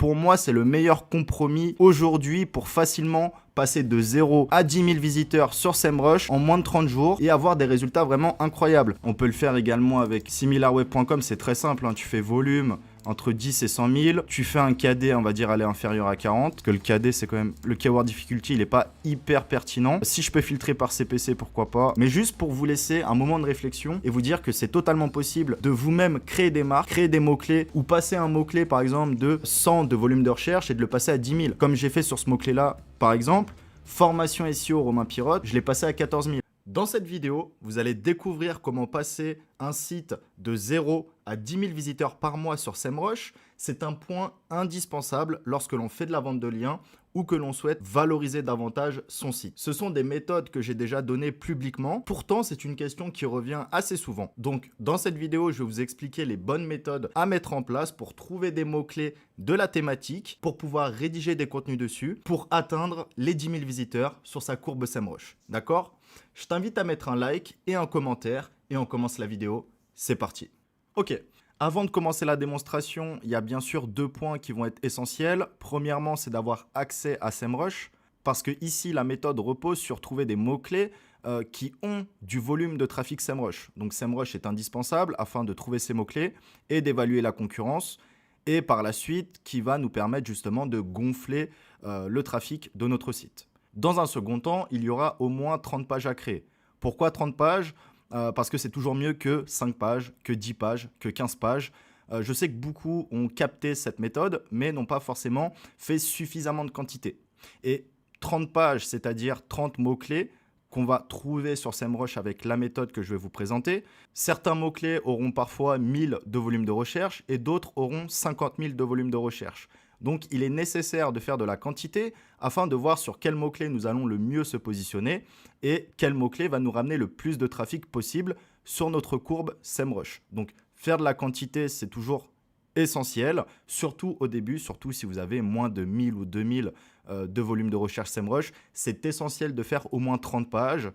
Pour moi, c'est le meilleur compromis aujourd'hui pour facilement passer de 0 à 10 000 visiteurs sur SEMrush en moins de 30 jours et avoir des résultats vraiment incroyables. On peut le faire également avec similarweb.com, c'est très simple, hein. Tu fais volume entre 10 et 100 000, tu fais un KD, on va dire, aller inférieur à 40, parce que le KD, c'est quand même, le keyword difficulty, il n'est pas hyper pertinent. Si je peux filtrer par CPC, pourquoi pas. Mais juste pour vous laisser un moment de réflexion et vous dire que c'est totalement possible de vous-même créer des marques, créer des mots-clés ou passer un mot-clé, par exemple, de 100 de volume de recherche et de le passer à 10 000. Comme j'ai fait sur ce mot-clé-là, par exemple, formation SEO Romain Pirotte, je l'ai passé à 14 000. Dans cette vidéo, vous allez découvrir comment passer un site de 0 à 10 000 visiteurs par mois sur SEMrush. C'est un point indispensable lorsque l'on fait de la vente de liens ou que l'on souhaite valoriser davantage son site. Ce sont des méthodes que j'ai déjà données publiquement. Pourtant, c'est une question qui revient assez souvent. Donc, dans cette vidéo, je vais vous expliquer les bonnes méthodes à mettre en place pour trouver des mots-clés de la thématique, pour pouvoir rédiger des contenus dessus, pour atteindre les 10 000 visiteurs sur sa courbe SEMrush. D'accord ? Je t'invite à mettre un like et un commentaire et on commence la vidéo. C'est parti. Ok. Avant de commencer la démonstration, il y a bien sûr 2 points qui vont être essentiels. Premièrement, c'est d'avoir accès à SEMrush parce que ici, la méthode repose sur trouver des mots-clés qui ont du volume de trafic SEMrush. Donc SEMrush est indispensable afin de trouver ces mots-clés et d'évaluer la concurrence et par la suite qui va nous permettre justement de gonfler le trafic de notre site. Dans un second temps, il y aura au moins 30 pages à créer. Pourquoi 30 pages ? Parce que c'est toujours mieux que 5 pages, que 10 pages, que 15 pages. Je sais que beaucoup ont capté cette méthode, mais n'ont pas forcément fait suffisamment de quantité. Et 30 pages, c'est-à-dire 30 mots-clés qu'on va trouver sur SEMrush avec la méthode que je vais vous présenter. Certains mots-clés auront parfois 1000 de volume de recherche et d'autres auront 50 000 de volume de recherche. Donc, il est nécessaire de faire de la quantité afin de voir sur quel mot-clé nous allons le mieux se positionner et quel mot-clé va nous ramener le plus de trafic possible sur notre courbe SEMrush. Donc, faire de la quantité, c'est toujours essentiel, surtout au début, surtout si vous avez moins de 1000 ou 2000 de volume de recherche SEMrush. C'est essentiel de faire au moins 30 pages.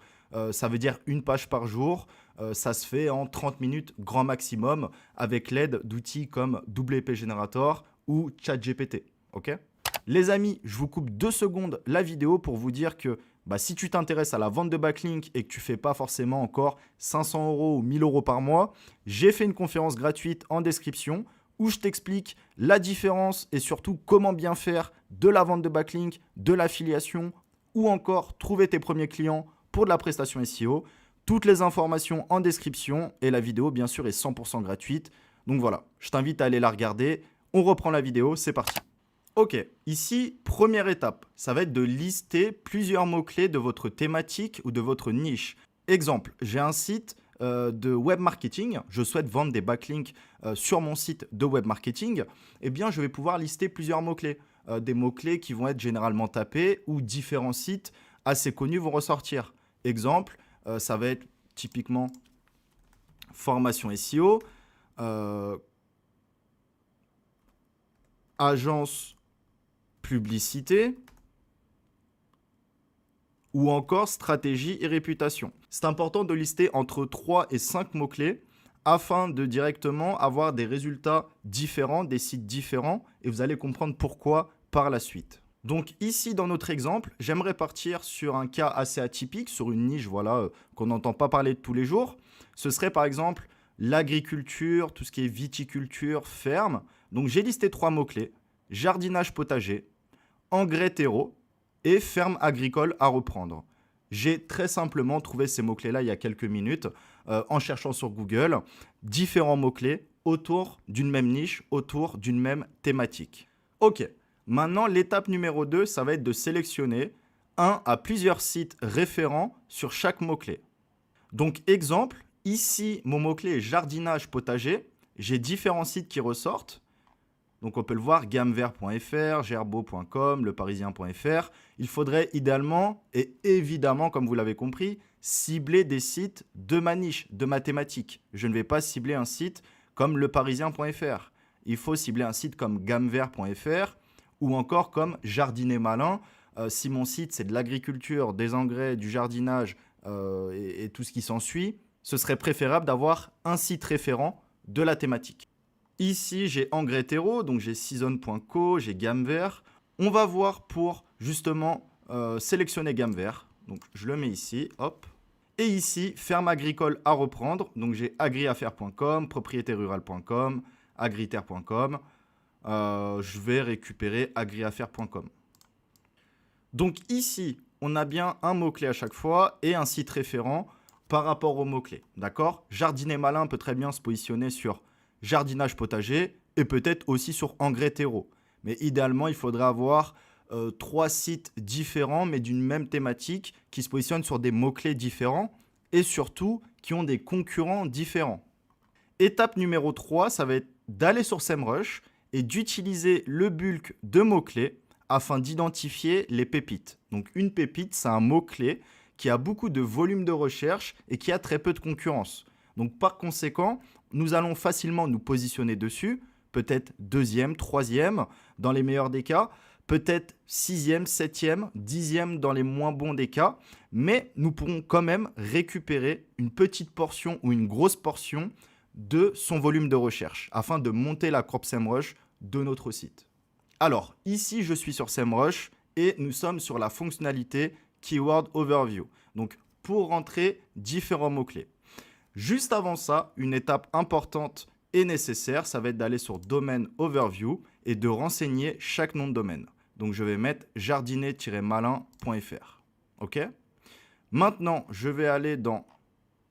Ça veut dire une page par jour. Ça se fait en 30 minutes grand maximum avec l'aide d'outils comme WP Generator ou ChatGPT, ok ? Les amis, je vous coupe 2 secondes la vidéo pour vous dire que si tu t'intéresses à la vente de backlink et que tu ne fais pas forcément encore 500 € ou 1000 € par mois, j'ai fait une conférence gratuite en description où je t'explique la différence et surtout comment bien faire de la vente de backlink, de l'affiliation ou encore trouver tes premiers clients pour de la prestation SEO. Toutes les informations en description et la vidéo bien sûr est 100% gratuite. Donc voilà, je t'invite à aller la regarder. On reprend la vidéo, c'est parti. Ok, ici, première étape, ça va être de lister plusieurs mots-clés de votre thématique ou de votre niche. Exemple, j'ai un site de web marketing, je souhaite vendre des backlinks sur mon site de web marketing, eh bien je vais pouvoir lister plusieurs mots-clés. Des mots-clés qui vont être généralement tapés ou différents sites assez connus vont ressortir. Exemple, ça va être typiquement formation SEO, agence publicité ou encore stratégie et réputation. C'est important de lister entre 3 et 5 mots-clés afin de directement avoir des résultats différents, des sites différents et vous allez comprendre pourquoi par la suite. Donc ici dans notre exemple, j'aimerais partir sur un cas assez atypique, sur une niche qu'on n'entend pas parler de tous les jours. Ce serait par exemple l'agriculture, tout ce qui est viticulture, ferme. Donc j'ai listé 3 mots-clés, jardinage potager, engrais terreau et ferme agricole à reprendre. J'ai très simplement trouvé ces mots-clés-là il y a quelques minutes en cherchant sur Google différents mots-clés autour d'une même niche, autour d'une même thématique. Ok, maintenant l'étape numéro 2, ça va être de sélectionner un à plusieurs sites référents sur chaque mot-clé. Donc exemple, ici mon mot-clé est jardinage potager, j'ai différents sites qui ressortent. Donc on peut le voir, gammevert.fr, gerbeau.com, leparisien.fr. Il faudrait idéalement et évidemment, comme vous l'avez compris, cibler des sites de ma niche, de ma thématique. Je ne vais pas cibler un site comme leparisien.fr. Il faut cibler un site comme gammevert.fr ou encore comme Jardiner Malin. Si mon site c'est de l'agriculture, des engrais, du jardinage et tout ce qui s'ensuit, ce serait préférable d'avoir un site référent de la thématique. Ici, j'ai engrais terreau, donc j'ai season.co, j'ai gamme vert. On va voir pour justement sélectionner gamme vert. Donc je le mets ici, hop. Et ici, ferme agricole à reprendre. Donc j'ai agriaffaires.com, propriétairurale.com, agritaire.com. Je vais récupérer agriaffaires.com. Donc ici, on a bien un mot-clé à chaque fois et un site référent par rapport au mot-clé. D'accord? Jardinier malin peut très bien se positionner sur jardinage potager et peut-être aussi sur engrais terreau. Mais idéalement, il faudrait avoir 3 sites différents mais d'une même thématique qui se positionnent sur des mots-clés différents et surtout qui ont des concurrents différents. Étape numéro 3, ça va être d'aller sur SEMrush et d'utiliser le bulk de mots-clés afin d'identifier les pépites. Donc une pépite, c'est un mot-clé qui a beaucoup de volume de recherche et qui a très peu de concurrence. Donc par conséquent, nous allons facilement nous positionner dessus, peut-être deuxième, troisième dans les meilleurs des cas, peut-être sixième, septième, dixième dans les moins bons des cas, mais nous pourrons quand même récupérer une petite portion ou une grosse portion de son volume de recherche afin de monter la courbe SEMrush de notre site. Alors, ici, je suis sur SEMrush et nous sommes sur la fonctionnalité Keyword Overview. Donc, pour rentrer différents mots-clés. Juste avant ça, une étape importante et nécessaire, ça va être d'aller sur Domain Overview et de renseigner chaque nom de domaine. Donc, je vais mettre jardinier-malin.fr. OK? Maintenant, je vais aller dans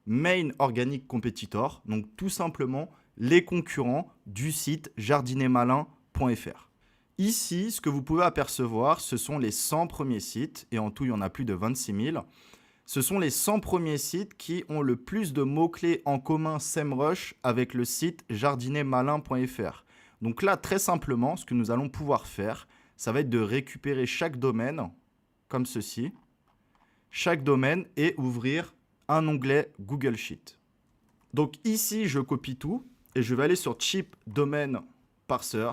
Main Organic Competitor, donc tout simplement les concurrents du site jardiniermalin.fr. Ici, ce que vous pouvez apercevoir, ce sont les 100 premiers sites, et en tout, il y en a plus de 26 000. Ce sont les 100 premiers sites qui ont le plus de mots-clés en commun SEMrush avec le site jardiniermalin.fr. Donc là, très simplement, ce que nous allons pouvoir faire, ça va être de récupérer chaque domaine, comme ceci, chaque domaine, et ouvrir un onglet Google Sheet. Donc ici, je copie tout, et je vais aller sur Cheap Domain Parser.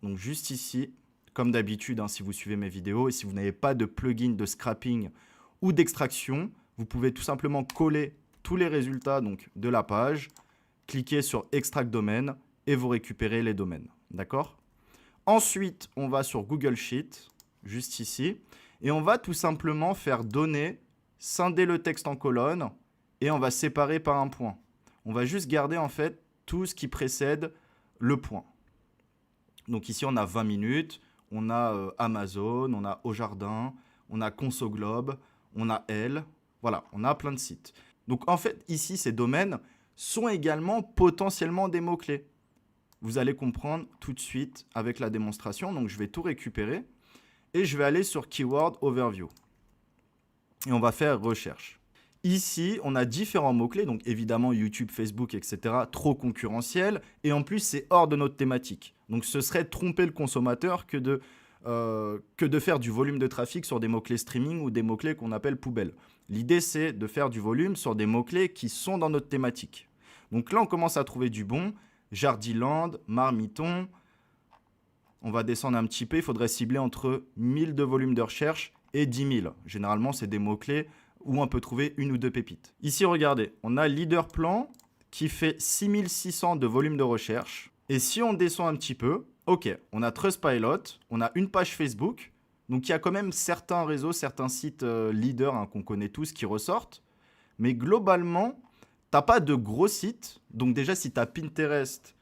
Donc juste ici, comme d'habitude, si vous suivez mes vidéos et si vous n'avez pas de plugin de scrapping ou d'extraction, vous pouvez tout simplement coller tous les résultats donc, de la page, cliquer sur Extract Domain et vous récupérez les domaines. D'accord? Ensuite, on va sur Google Sheet, juste ici, et on va tout simplement faire donner, scinder le texte en colonnes et on va séparer par un point. On va juste garder en fait tout ce qui précède le point. Donc ici, on a 20 minutes, on a Amazon, on a Au Jardin, on a Consoglobe, on a Elle. Voilà, on a plein de sites. Donc en fait, ici, ces domaines sont également potentiellement des mots-clés. Vous allez comprendre tout de suite avec la démonstration. Donc je vais tout récupérer et je vais aller sur Keyword Overview. Et on va faire recherche. Ici, on a différents mots-clés, donc évidemment YouTube, Facebook, etc. trop concurrentiels. Et en plus, c'est hors de notre thématique. Donc ce serait tromper le consommateur que de faire du volume de trafic sur des mots-clés streaming ou des mots-clés qu'on appelle poubelle. L'idée, c'est de faire du volume sur des mots-clés qui sont dans notre thématique. Donc là, on commence à trouver du bon. Jardiland, Marmiton. On va descendre un petit peu. Il faudrait cibler entre 1000 de volume de recherche et 10 000. Généralement, c'est des mots-clés où on peut trouver une ou deux pépites. Ici, regardez, on a Leader Plan qui fait 6600 de volume de recherche. Et si on descend un petit peu, ok, on a Trustpilot, on a une page Facebook. Donc, il y a quand même certains réseaux, certains sites leaders qu'on connaît tous qui ressortent. Mais globalement, tu n'as pas de gros sites. Donc, déjà, si tu as Pinterest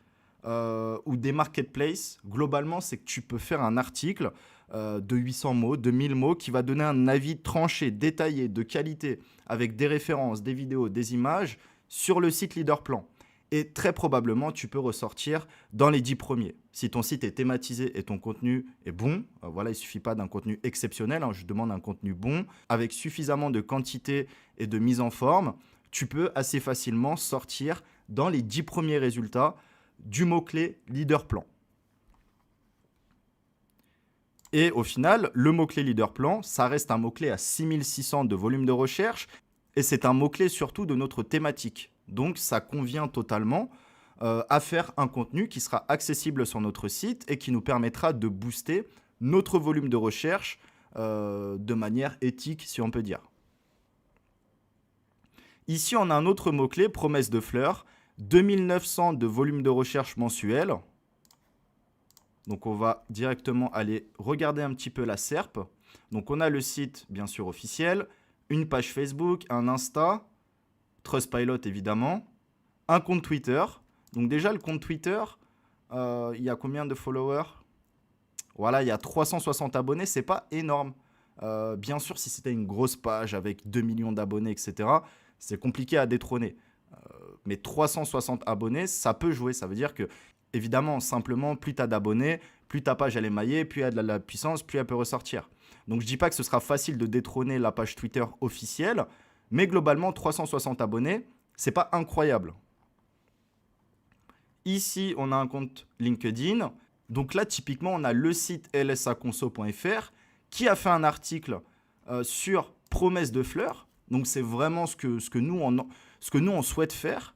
ou des marketplaces, globalement, c'est que tu peux faire un article de 800 mots, de 1000 mots, qui va donner un avis tranché, détaillé, de qualité, avec des références, des vidéos, des images, sur le site Leaderplan. Et très probablement, tu peux ressortir dans les 10 premiers. Si ton site est thématisé et ton contenu est bon, voilà, il ne suffit pas d'un contenu exceptionnel, je demande un contenu bon, avec suffisamment de quantité et de mise en forme, tu peux assez facilement sortir dans les 10 premiers résultats du mot-clé Leaderplan. Et au final, le mot-clé Leaderplan, ça reste un mot-clé à 6600 de volume de recherche et c'est un mot-clé surtout de notre thématique. Donc, ça convient totalement à faire un contenu qui sera accessible sur notre site et qui nous permettra de booster notre volume de recherche de manière éthique, si on peut dire. Ici, on a un autre mot-clé, promesse de fleurs, 2900 de volume de recherche mensuel. Donc on va directement aller regarder un petit peu la SERP. Donc on a le site bien sûr officiel, une page Facebook, un Insta, Trustpilot évidemment, un compte Twitter. Donc déjà le compte Twitter, il y a combien de followers? Voilà, il y a 360 abonnés, c'est pas énorme. Bien sûr, si c'était une grosse page avec 2 millions d'abonnés, etc., c'est compliqué à détrôner. Mais 360 abonnés, ça peut jouer. Ça veut dire que, évidemment, simplement, plus tu as d'abonnés, plus ta page elle est maillée, plus elle a de la puissance, plus elle peut ressortir. Donc je dis pas que ce sera facile de détrôner la page Twitter officielle, mais globalement, 360 abonnés, c'est pas incroyable. Ici, on a un compte LinkedIn. Donc là, typiquement, on a le site lsaconso.fr qui a fait un article sur promesse de fleurs. Donc c'est vraiment ce que nous, on souhaite faire.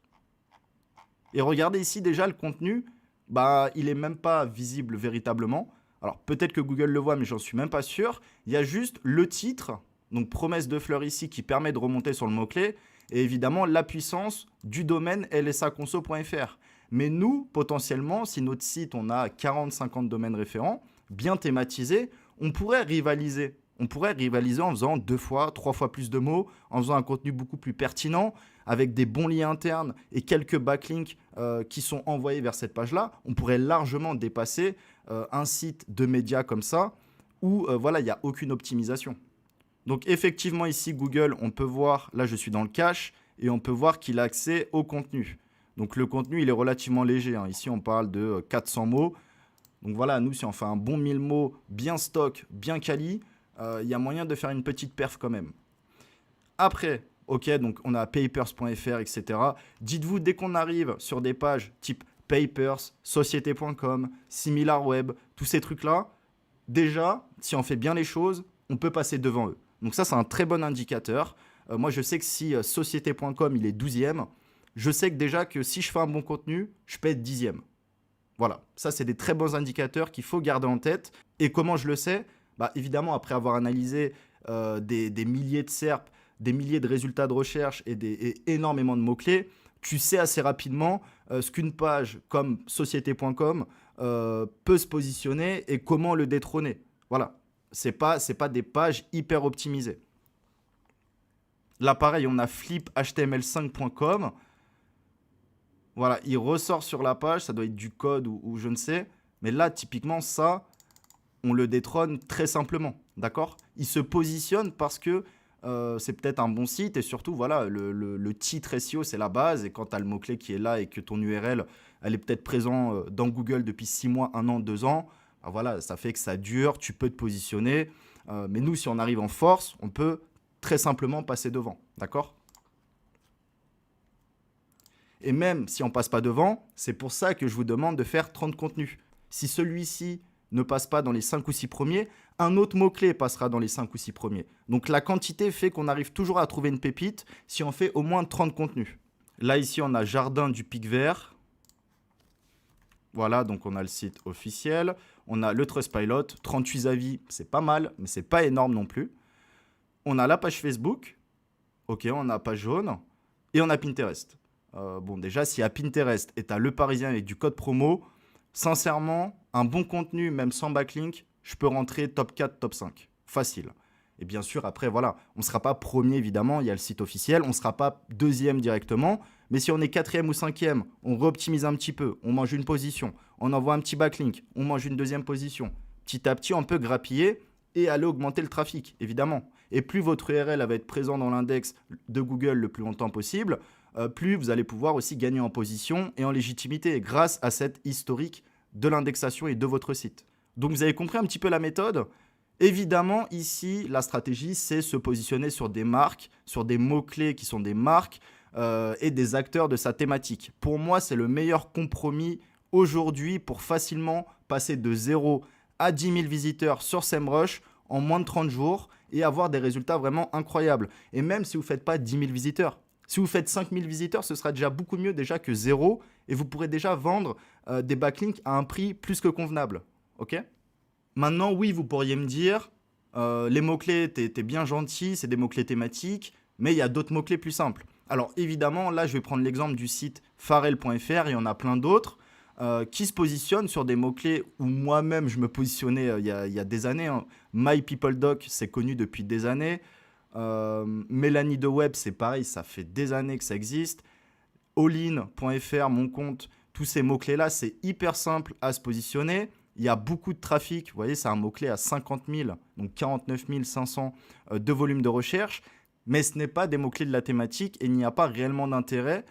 Et regardez ici déjà le contenu, bah, il n'est même pas visible véritablement. Alors peut-être que Google le voit, mais j'en suis même pas sûr. Il y a juste le titre, donc promesse de fleurs ici, qui permet de remonter sur le mot-clé. Et évidemment, la puissance du domaine lsaconso.fr. Mais nous, potentiellement, si notre site, on a 40-50 domaines référents, bien thématisés, on pourrait rivaliser. On pourrait rivaliser en faisant 2 fois, 3 fois plus de mots, en faisant un contenu beaucoup plus pertinent, avec des bons liens internes et quelques backlinks qui sont envoyés vers cette page-là. On pourrait largement dépasser un site de médias comme ça, où voilà, il n'y a aucune optimisation. Donc effectivement, ici, Google, on peut voir, là je suis dans le cache, et on peut voir qu'il a accès au contenu. Donc le contenu, il est relativement léger. Ici, on parle de 400 mots. Donc voilà, nous, si on fait un bon 1000 mots, bien stock, bien quali, il y a moyen de faire une petite perf quand même. Après, ok, donc on a papers.fr, etc. Dites-vous, dès qu'on arrive sur des pages type papers, société.com, SimilarWeb, tous ces trucs-là, déjà, si on fait bien les choses, on peut passer devant eux. Donc ça, c'est un très bon indicateur. Moi, je sais que si société.com, il est 12e, je sais que déjà que si je fais un bon contenu, je peux être 10e. Voilà, ça c'est des très bons indicateurs qu'il faut garder en tête. Et comment je le sais? Bah, évidemment, après avoir analysé des milliers de SERP, des milliers de résultats de recherche et énormément de mots-clés, tu sais assez rapidement ce qu'une page comme société.com peut se positionner et comment le détrôner. Voilà, c'est pas des pages hyper optimisées. Là, pareil, on a fliphtml5.com. Voilà, il ressort sur la page, ça doit être du code ou je ne sais. Mais là, typiquement, ça, on le détrône très simplement, d'accord? Il se positionne parce que c'est peut-être un bon site et surtout, voilà, le titre SEO, c'est la base. Et quand tu as le mot-clé qui est là et que ton URL, elle est peut-être présente dans Google depuis 6 mois, 1 an, 2 ans, bah voilà, ça fait que ça dure, tu peux te positionner. Mais nous, si on arrive en force, on peut très simplement passer devant, d'accord? Et même si on ne passe pas devant, c'est pour ça que je vous demande de faire 30 contenus. Si celui-ci ne passe pas dans les 5 ou 6 premiers, un autre mot-clé passera dans les 5 ou 6 premiers. Donc la quantité fait qu'on arrive toujours à trouver une pépite si on fait au moins 30 contenus. Là, ici, on a Jardin du Pic Vert. Voilà, donc on a le site officiel. On a le Trustpilot, 38 avis, c'est pas mal, mais c'est pas énorme non plus. On a la page Facebook. Ok, on a page jaune. Et on a Pinterest. Bon, déjà, si à Pinterest et à Le Parisien avec du code promo, sincèrement, un bon contenu, même sans backlink, je peux rentrer top 4, top 5. Facile. Et bien sûr, après, voilà, on ne sera pas premier, évidemment, il y a le site officiel, on ne sera pas deuxième directement, mais si on est quatrième ou cinquième, on réoptimise un petit peu, on mange une position, on envoie un petit backlink, on mange une deuxième position. Petit à petit, on peut grappiller et aller augmenter le trafic, évidemment. Et plus votre URL va être présent dans l'index de Google le plus longtemps possible, plus vous allez pouvoir aussi gagner en position et en légitimité grâce à cette historique de l'indexation et de votre site. Donc vous avez compris un petit peu la méthode. Évidemment, ici, la stratégie, c'est se positionner sur des marques, sur des mots-clés qui sont des marques et des acteurs de sa thématique. Pour moi, c'est le meilleur compromis aujourd'hui pour facilement passer de 0 à 10 000 visiteurs sur SEMrush en moins de 30 jours et avoir des résultats vraiment incroyables. Et même si vous ne faites pas 10 000 visiteurs, si vous faites 5 000 visiteurs, ce sera déjà beaucoup mieux déjà que 0 et vous pourrez déjà vendre des backlinks à un prix plus que convenable. Ok ? Maintenant, oui, vous pourriez me dire, les mots-clés, t'es bien gentil, c'est des mots-clés thématiques, mais il y a d'autres mots-clés plus simples. Alors évidemment, là, je vais prendre l'exemple du site farel.fr, il y en a plein d'autres. qui se positionnent sur des mots-clés où moi-même je me positionnais il y a des années. Hein. My People Doc, c'est connu depuis des années. Mélanie de Web, c'est pareil, ça fait des années que ça existe. Allin.fr, mon compte, tous ces mots-clés-là, c'est hyper simple à se positionner. Il y a beaucoup de trafic. Vous voyez, c'est un mot-clé à 50 000, donc 49 500 de volume de recherche. Mais ce n'est pas des mots-clés de la thématique et il n'y a pas réellement d'intérêt.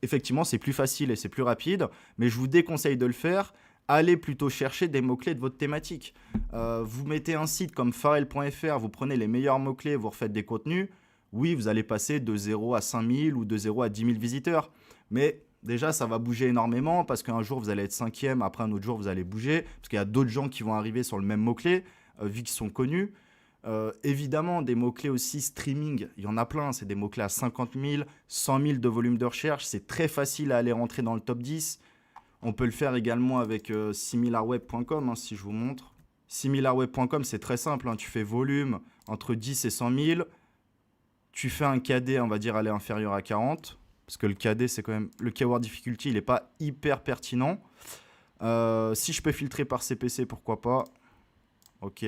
Effectivement, c'est plus facile et c'est plus rapide, mais je vous déconseille de le faire. Allez plutôt chercher des mots-clés de votre thématique. Vous mettez un site comme Pharrell.fr, vous prenez les meilleurs mots-clés, vous refaites des contenus. Oui, vous allez passer de 0 à 5000 ou de 0 à 10 000 visiteurs. Mais déjà, ça va bouger énormément parce qu'un jour, vous allez être 5e, après un autre jour, vous allez bouger. Parce qu'il y a d'autres gens qui vont arriver sur le même mot-clé, vu qu'ils sont connus. Évidemment, des mots-clés aussi streaming, il y en a plein. C'est des mots-clés à 50 000, 100 000 de volume de recherche. C'est très facile à aller rentrer dans le top 10. On peut le faire également avec similarweb.com, hein, si je vous montre. Similarweb.com, c'est très simple. Hein, tu fais volume entre 10 et 100 000. Tu fais un KD, on va dire, aller inférieur à 40. Parce que le KD, c'est quand même... Le keyword difficulty, il n'est pas hyper pertinent. Si je peux filtrer par CPC, pourquoi pas. Ok.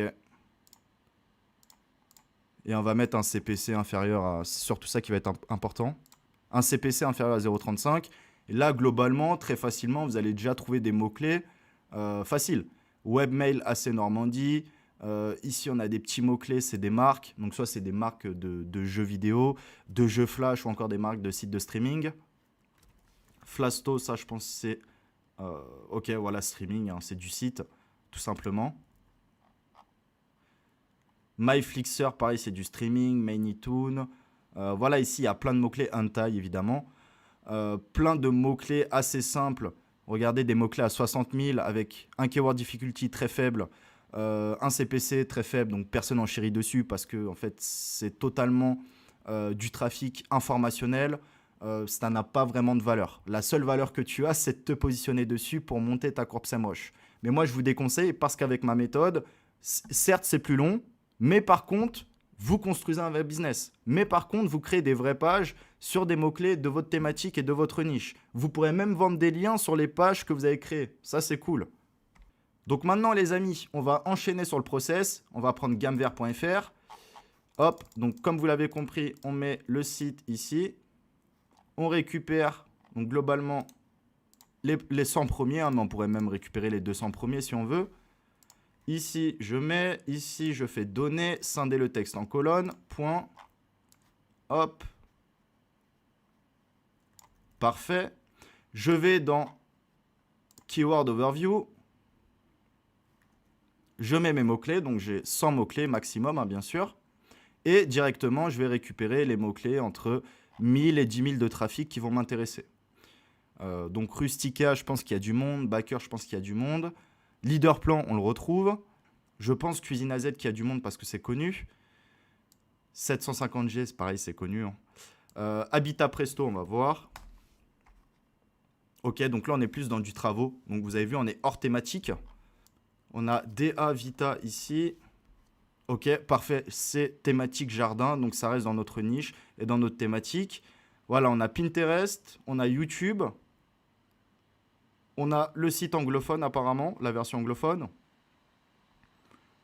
Et on va mettre un CPC inférieur à... C'est surtout ça qui va être important. Un CPC inférieur à 0,35. Et là, globalement, très facilement, vous allez déjà trouver des mots-clés faciles. Webmail AC Normandie. Ici, on a des petits mots-clés, c'est des marques. Donc, soit c'est des marques de jeux vidéo, de jeux flash ou encore des marques de sites de streaming. Flasto, ça, je pense c'est... ok, voilà, streaming, hein, c'est du site, tout simplement. MyFlixer, pareil, c'est du streaming. Mainitoon. Voilà, ici, il y a plein de mots-clés. Hentai, évidemment. Plein de mots-clés assez simples. Regardez des mots-clés à 60 000 avec un keyword difficulty très faible, un CPC très faible, donc personne en chérit dessus parce que en fait, c'est totalement du trafic informationnel. Ça n'a pas vraiment de valeur. La seule valeur que tu as, c'est de te positionner dessus pour monter ta courbe SEMrush. Mais moi, je vous déconseille parce qu'avec ma méthode, certes, c'est plus long, mais par contre, vous construisez un vrai business. Mais par contre, vous créez des vraies pages sur des mots-clés de votre thématique et de votre niche. Vous pourrez même vendre des liens sur les pages que vous avez créées. Ça, c'est cool. Donc maintenant, les amis, on va enchaîner sur le process. On va prendre gamvert.fr. Hop, donc comme vous l'avez compris, on met le site ici. On récupère, donc globalement, les 100 premiers. Hein, mais on pourrait même récupérer les 200 premiers si on veut. Ici, je mets, ici, je fais données, scinder le texte en colonne, point, hop, parfait. Je vais dans Keyword Overview, je mets mes mots-clés, donc j'ai 100 mots-clés maximum, hein, bien sûr, et directement, je vais récupérer les mots-clés entre 1000 et 10 000 de trafic qui vont m'intéresser. Donc Rustica, je pense qu'il y a du monde, Backer, je pense qu'il y a du monde. Leader plan, on le retrouve. Je pense Cuisine AZ qui a du monde parce que c'est connu. 750G, c'est pareil, c'est connu. Hein. Habitat Presto, on va voir. Ok, donc là, on est plus dans du travaux. Donc, vous avez vu, on est hors thématique. On a DA Vita ici. Ok, parfait. C'est thématique jardin. Donc, ça reste dans notre niche et dans notre thématique. Voilà, on a Pinterest. On a YouTube. On a le site anglophone apparemment, la version anglophone.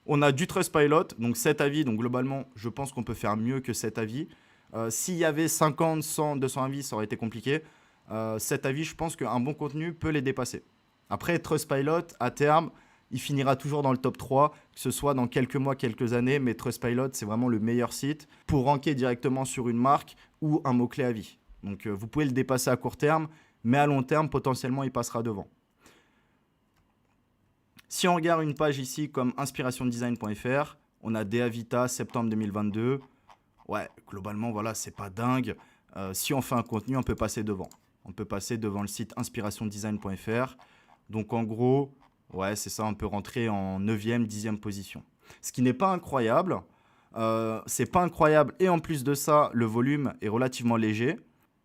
On a du Trustpilot, donc 7 avis. Donc globalement, je pense qu'on peut faire mieux que 7 avis. S'il y avait 50, 100, 200 avis, ça aurait été compliqué. 7 avis, je pense qu'un bon contenu peut les dépasser. Après, Trustpilot, à terme, il finira toujours dans le top 3, que ce soit dans quelques mois, quelques années. Mais Trustpilot, c'est vraiment le meilleur site pour ranker directement sur une marque ou un mot-clé à vie. Donc vous pouvez le dépasser à court terme. Mais à long terme, potentiellement, il passera devant. Si on regarde une page ici comme inspirationdesign.fr, on a DA Vita, septembre 2022. Ouais, globalement, voilà, c'est pas dingue. Si on fait un contenu, on peut passer devant. On peut passer devant le site inspirationdesign.fr. Donc, en gros, ouais, c'est ça, on peut rentrer en 9e, 10e position. Ce qui n'est pas incroyable. C'est pas incroyable. Et en plus de ça, le volume est relativement léger.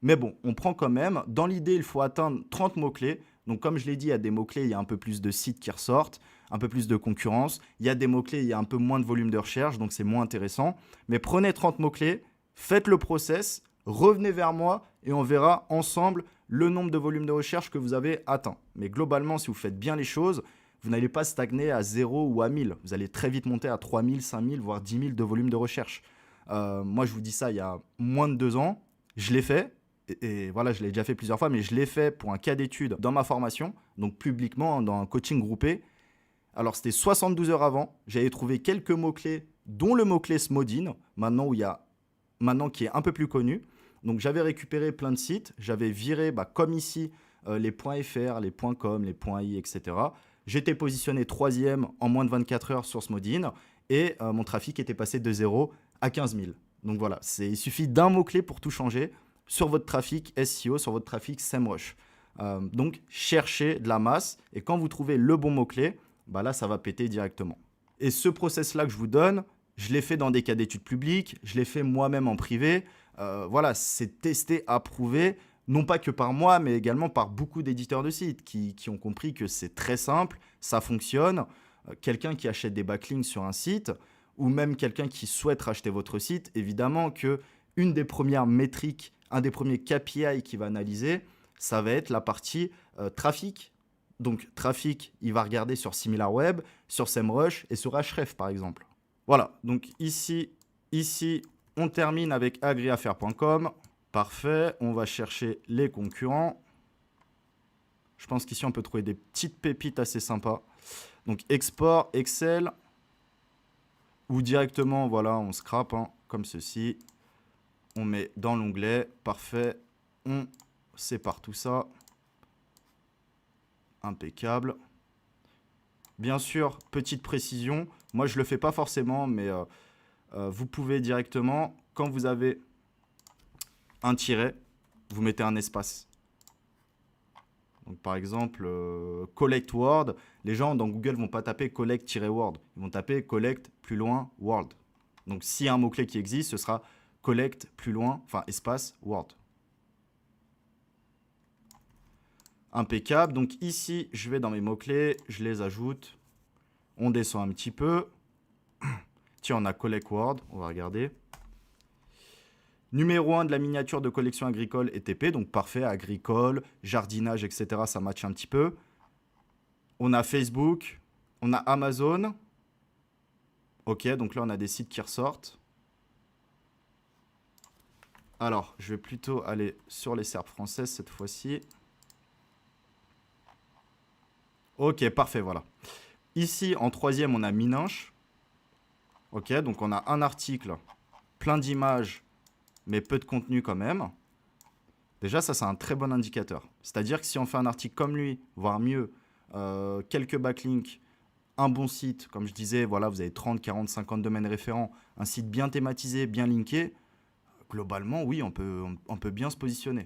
Mais bon, on prend quand même. Dans l'idée, il faut atteindre 30 mots-clés. Donc, comme je l'ai dit, il y a des mots-clés, il y a un peu plus de sites qui ressortent, un peu plus de concurrence. Il y a des mots-clés, il y a un peu moins de volume de recherche, donc c'est moins intéressant. Mais prenez 30 mots-clés, faites le process, revenez vers moi et on verra ensemble le nombre de volumes de recherche que vous avez atteint. Mais globalement, si vous faites bien les choses, vous n'allez pas stagner à 0 ou à 1000. Vous allez très vite monter à 3000, 5000, voire 10 000 de volume de recherche. Moi, je vous dis ça il y a moins de 2 ans. Je l'ai fait. Et voilà, je l'ai déjà fait plusieurs fois, mais je l'ai fait pour un cas d'étude dans ma formation, donc publiquement, dans un coaching groupé. Alors, c'était 72 heures avant. J'avais trouvé quelques mots-clés, dont le mot-clé Smodin, maintenant qui est un peu plus connu. Donc, j'avais récupéré plein de sites. J'avais viré, comme ici, les .fr, les .com, les .i, etc. J'étais positionné 3e en moins de 24 heures sur Smodin et mon trafic était passé de 0 à 15 000. Donc voilà, il suffit d'un mot-clé pour tout changer sur votre trafic SEO, sur votre trafic SEMrush. Donc, cherchez de la masse et quand vous trouvez le bon mot-clé, là, ça va péter directement. Et ce process-là que je vous donne, je l'ai fait dans des cas d'études publiques, je l'ai fait moi-même en privé. Voilà, c'est testé, approuvé, non pas que par moi, mais également par beaucoup d'éditeurs de sites qui ont compris que c'est très simple, ça fonctionne. Quelqu'un qui achète des backlinks sur un site, ou même quelqu'un qui souhaite racheter votre site, évidemment que une des premières métriques, un des premiers KPI qu'il va analyser, ça va être la partie trafic. Donc, trafic, il va regarder sur SimilarWeb, sur SEMrush et sur Ahrefs, par exemple. Voilà, donc ici, on termine avec agriaffaire.com. Parfait, on va chercher les concurrents. Je pense qu'ici, on peut trouver des petites pépites assez sympas. Donc, export, Excel. Ou directement, voilà, on scrape, comme ceci. On met dans l'onglet, parfait. On sépare tout ça. Impeccable. Bien sûr, petite précision. Moi, je ne le fais pas forcément, mais vous pouvez directement, quand vous avez un tiret, vous mettez un espace. Donc, par exemple, collect word. Les gens dans Google ne vont pas taper collect-word. Ils vont taper collect plus loin word. Donc, s'il y a un mot-clé qui existe, ce sera collect plus loin, enfin espace word. Impeccable. Donc ici, je vais dans mes mots-clés, je les ajoute. On descend un petit peu. Tiens, on a collect word, on va regarder. Numéro 1 de la miniature de collection agricole et TP, donc parfait, agricole, jardinage, etc. Ça matche un petit peu. On a Facebook, on a Amazon. Ok, donc là, on a des sites qui ressortent. Alors, je vais plutôt aller sur les SERP françaises cette fois-ci. Ok, parfait, voilà. Ici, en 3e, on a Mininch. Ok, donc on a un article, plein d'images, mais peu de contenu quand même. Déjà, ça, c'est un très bon indicateur. C'est-à-dire que si on fait un article comme lui, voire mieux, quelques backlinks, un bon site, comme je disais, voilà, vous avez 30, 40, 50 domaines référents, un site bien thématisé, bien linké, globalement, oui, on peut bien se positionner.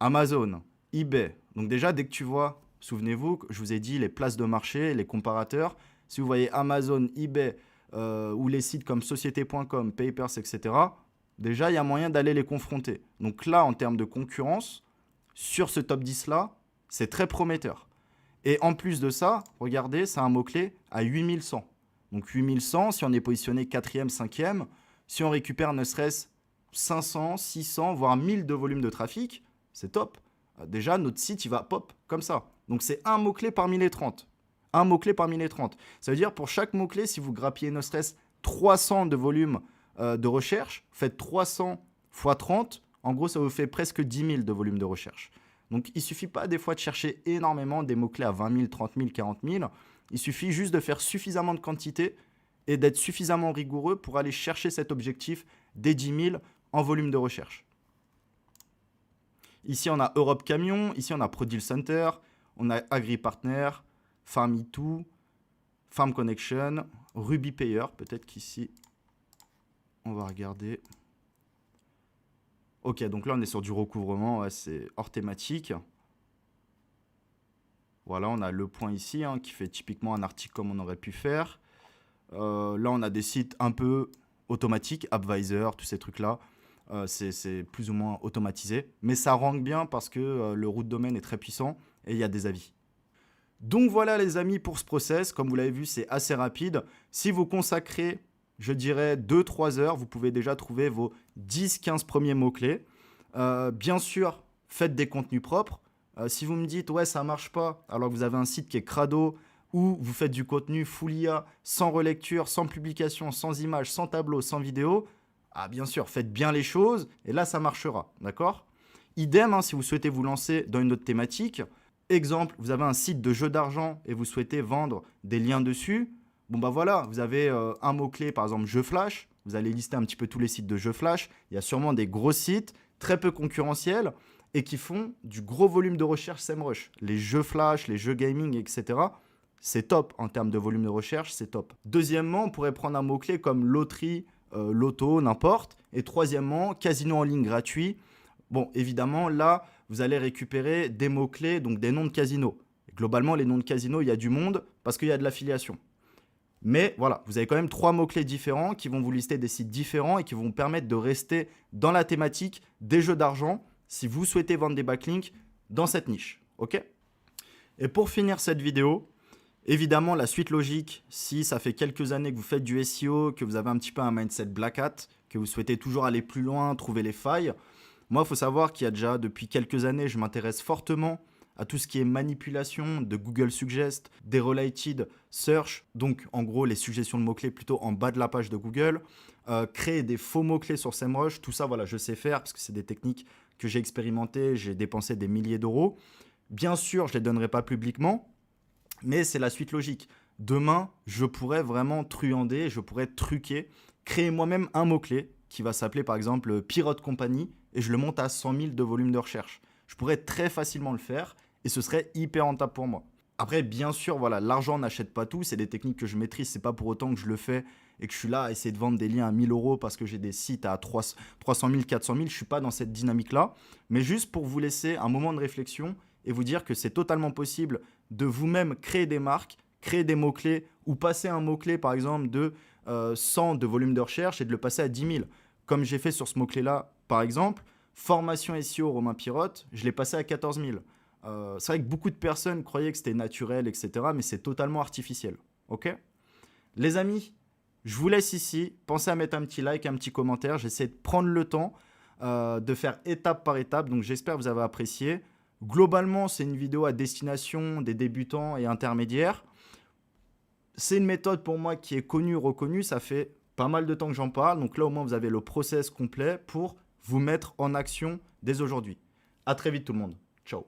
Amazon, eBay. Donc déjà, dès que tu vois, souvenez-vous, je vous ai dit les places de marché, les comparateurs. Si vous voyez Amazon, eBay ou les sites comme société.com, Papers, etc., déjà, il y a moyen d'aller les confronter. Donc là, en termes de concurrence, sur ce top 10-là, c'est très prometteur. Et en plus de ça, regardez, c'est un mot-clé à 8100. Donc 8100, si on est positionné 4e, 5e, si on récupère ne serait-ce 500, 600, voire 1000 de volume de trafic, c'est top. Déjà, notre site, il va pop comme ça. Donc, c'est un mot-clé parmi les 30. Un mot-clé parmi les 30. Ça veut dire, pour chaque mot-clé, si vous grappiez ne serait-ce 300 de volume de recherche, faites 300 x 30. En gros, ça vous fait presque 10 000 de volume de recherche. Donc, il ne suffit pas des fois de chercher énormément des mots-clés à 20 000, 30 000, 40 000. Il suffit juste de faire suffisamment de quantité et d'être suffisamment rigoureux pour aller chercher cet objectif des 10 000 en volume de recherche. Ici, on a Europe Camion, ici, on a Prodeal Center, on a AgriPartner, Farm2, Farm Connection, Ruby Payer, peut-être qu'ici, on va regarder. Ok, donc là, on est sur du recouvrement, ouais, c'est hors thématique. Voilà, on a le point ici, qui fait typiquement un article comme on aurait pu faire. Là, on a des sites un peu automatiques, AppVisor, tous ces trucs-là. C'est plus ou moins automatisé. Mais ça rank bien parce que le root domaine est très puissant et il y a des avis. Donc voilà les amis pour ce process. Comme vous l'avez vu, c'est assez rapide. Si vous consacrez, je dirais, 2-3 heures, vous pouvez déjà trouver vos 10-15 premiers mots-clés. Bien sûr, faites des contenus propres. Si vous me dites, ouais, ça marche pas, alors que vous avez un site qui est crado, où vous faites du contenu full IA, sans relecture, sans publication, sans images, sans tableau, sans vidéo, ah bien sûr, faites bien les choses, et là, ça marchera, d'accord? Idem, hein, si vous souhaitez vous lancer dans une autre thématique. Exemple, vous avez un site de jeu d'argent et vous souhaitez vendre des liens dessus. Bon bah voilà, vous avez un mot-clé, par exemple jeu flash. Vous allez lister un petit peu tous les sites de jeux flash. Il y a sûrement des gros sites, très peu concurrentiels, et qui font du gros volume de recherche SEMrush. Les jeux flash, les jeux gaming, etc. C'est top en termes de volume de recherche, c'est top. Deuxièmement, on pourrait prendre un mot-clé comme loterie, loto, n'importe. Et troisièmement, casino en ligne gratuit. Bon, évidemment, là, vous allez récupérer des mots-clés, donc des noms de casinos. Et globalement, les noms de casinos, il y a du monde parce qu'il y a de l'affiliation. Mais voilà, vous avez quand même 3 mots-clés différents qui vont vous lister des sites différents et qui vont vous permettre de rester dans la thématique des jeux d'argent si vous souhaitez vendre des backlinks dans cette niche. Ok ? Et pour finir cette vidéo, évidemment, la suite logique, si ça fait quelques années que vous faites du SEO, que vous avez un petit peu un mindset black hat, que vous souhaitez toujours aller plus loin, trouver les failles, moi, il faut savoir qu'il y a déjà depuis quelques années, je m'intéresse fortement à tout ce qui est manipulation de Google Suggest, des related search, donc en gros les suggestions de mots-clés plutôt en bas de la page de Google, créer des faux mots-clés sur SEMrush, tout ça, voilà, je sais faire parce que c'est des techniques que j'ai expérimentées, j'ai dépensé des milliers d'euros. Bien sûr, je ne les donnerai pas publiquement, mais c'est la suite logique. Demain, je pourrais vraiment truander, je pourrais truquer, créer moi-même un mot-clé qui va s'appeler par exemple Pirate Company et je le monte à 100 000 de volume de recherche. Je pourrais très facilement le faire et ce serait hyper rentable pour moi. Après, bien sûr, voilà, l'argent n'achète pas tout, c'est des techniques que je maîtrise, c'est pas pour autant que je le fais et que je suis là à essayer de vendre des liens à 1000 euros parce que j'ai des sites à 300 000, 400 000, je suis pas dans cette dynamique-là, mais juste pour vous laisser un moment de réflexion et vous dire que c'est totalement possible de vous-même créer des marques, créer des mots-clés ou passer un mot-clé par exemple de 100 de volume de recherche et de le passer à 10 000. Comme j'ai fait sur ce mot-clé-là, par exemple, formation SEO Romain Pirotte, je l'ai passé à 14 000. C'est vrai que beaucoup de personnes croyaient que c'était naturel, etc. Mais c'est totalement artificiel. Ok ? Les amis, je vous laisse ici. Pensez à mettre un petit like, un petit commentaire. J'essaie de prendre le temps de faire étape par étape. Donc j'espère que vous avez apprécié. Globalement, c'est une vidéo à destination des débutants et intermédiaires. C'est une méthode pour moi qui est connue, reconnue. Ça fait pas mal de temps que j'en parle. Donc là, au moins, vous avez le process complet pour vous mettre en action dès aujourd'hui. À très vite tout le monde.